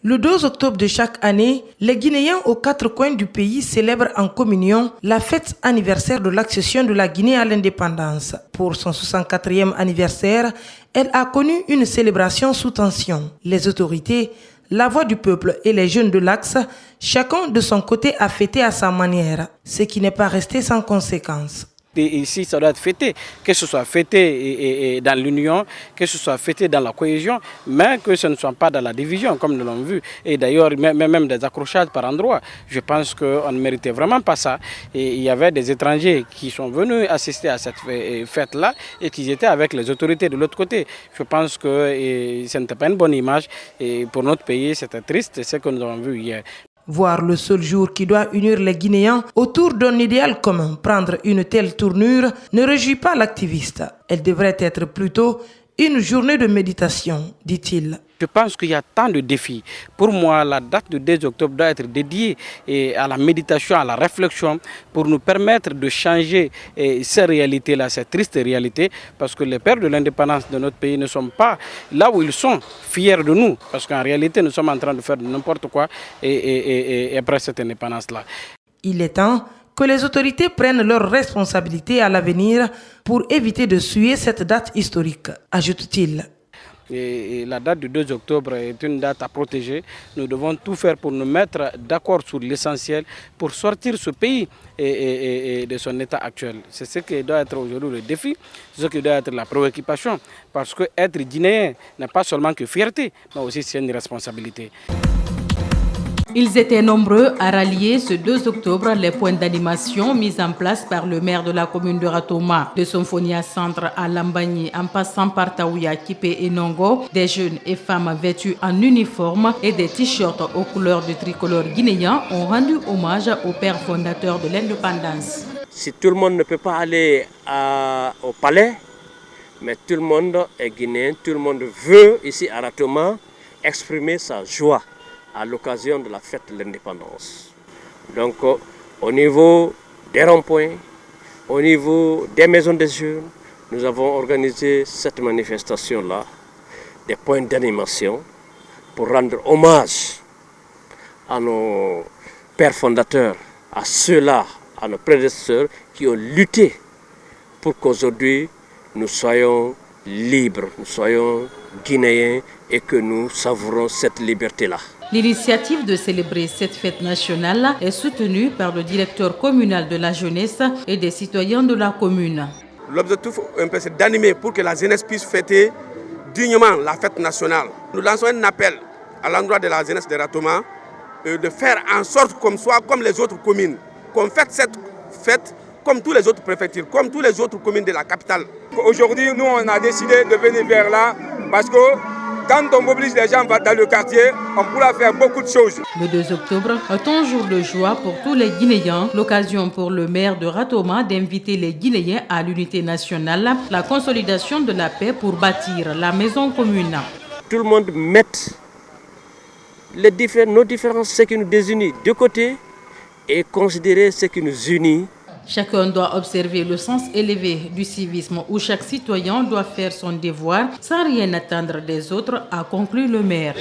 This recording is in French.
Le 2 octobre de chaque année, les Guinéens aux 4 coins du pays célèbrent en communion la fête anniversaire de l'accession de la Guinée à l'indépendance. Pour son 64e anniversaire, elle a connu une célébration sous tension. Les autorités, la voix du peuple et les jeunes de l'Axe, chacun de son côté a fêté à sa manière, ce qui n'est pas resté sans conséquences. Et ici, ça doit être fêté, que ce soit fêté dans l'union, que ce soit fêté dans la cohésion, mais que ce ne soit pas dans la division, comme nous l'avons vu. Et d'ailleurs, même des accrochages par endroits. Je pense qu'on ne méritait vraiment pas ça. Et il y avait des étrangers qui sont venus assister à cette fête-là et qui étaient avec les autorités de l'autre côté. Je pense que ce n'était pas une bonne image. Et pour notre pays, c'était triste, ce que nous avons vu hier. Voir le seul jour qui doit unir les Guinéens autour d'un idéal commun prendre une telle tournure ne réjouit pas l'activiste. Elle devrait être plutôt une journée de méditation, dit-il. Je pense qu'il y a tant de défis. Pour moi, la date du 2 octobre doit être dédiée à la méditation, à la réflexion, pour nous permettre de changer ces réalités-là, ces tristes réalités, parce que les pères de l'indépendance de notre pays ne sont pas là où ils sont, fiers de nous, parce qu'en réalité, nous sommes en train de faire n'importe quoi et après cette indépendance-là. Il est temps que les autorités prennent leurs responsabilités à l'avenir pour éviter de suer cette date historique, ajoute-t-il. Et la date du 2 octobre est une date à protéger. Nous devons tout faire pour nous mettre d'accord sur l'essentiel, pour sortir ce pays de son état actuel. C'est ce qui doit être aujourd'hui le défi, c'est ce qui doit être la préoccupation. Parce que être guinéen n'est pas seulement que fierté, mais aussi c'est une responsabilité. Ils étaient nombreux à rallier ce 2 octobre les points d'animation mis en place par le maire de la commune de Ratoma. De Symphonia Centre à Lambagny, en passant par Taouya, Kipé et Nongo, des jeunes et femmes vêtus en uniforme et des t-shirts aux couleurs du tricolore guinéen ont rendu hommage au père fondateur de l'indépendance. Si tout le monde ne peut pas aller au palais, mais tout le monde est guinéen, tout le monde veut ici à Ratoma exprimer sa joie à l'occasion de la fête de l'indépendance. Donc au niveau des ronds-points, au niveau des maisons des jeunes, nous avons organisé cette manifestation-là, des points d'animation, pour rendre hommage à nos pères fondateurs, à ceux-là, à nos prédécesseurs qui ont lutté pour qu'aujourd'hui nous soyons libres, nous soyons guinéens et que nous savourons cette liberté-là. L'initiative de célébrer cette fête nationale est soutenue par le directeur communal de la jeunesse et des citoyens de la commune. L'objectif c'est d'animer pour que la jeunesse puisse fêter dignement la fête nationale. Nous lançons un appel à l'endroit de la jeunesse de Ratoma de faire en sorte qu'on soit comme les autres communes, qu'on fête cette fête comme tous les autres préfectures, comme tous les autres communes de la capitale. Aujourd'hui, nous, on a décidé de venir vers là parce que quand on mobilise les gens dans le quartier, on pourra faire beaucoup de choses. Le 2 octobre est un jour de joie pour tous les Guinéens, l'occasion pour le maire de Ratoma d'inviter les Guinéens à l'unité nationale, la consolidation de la paix pour bâtir la maison commune. Tout le monde met nos différences, ce qui nous désunit de côté et considérer ce qui nous unit. Chacun doit observer le sens élevé du civisme où chaque citoyen doit faire son devoir sans rien attendre des autres, a conclu le maire.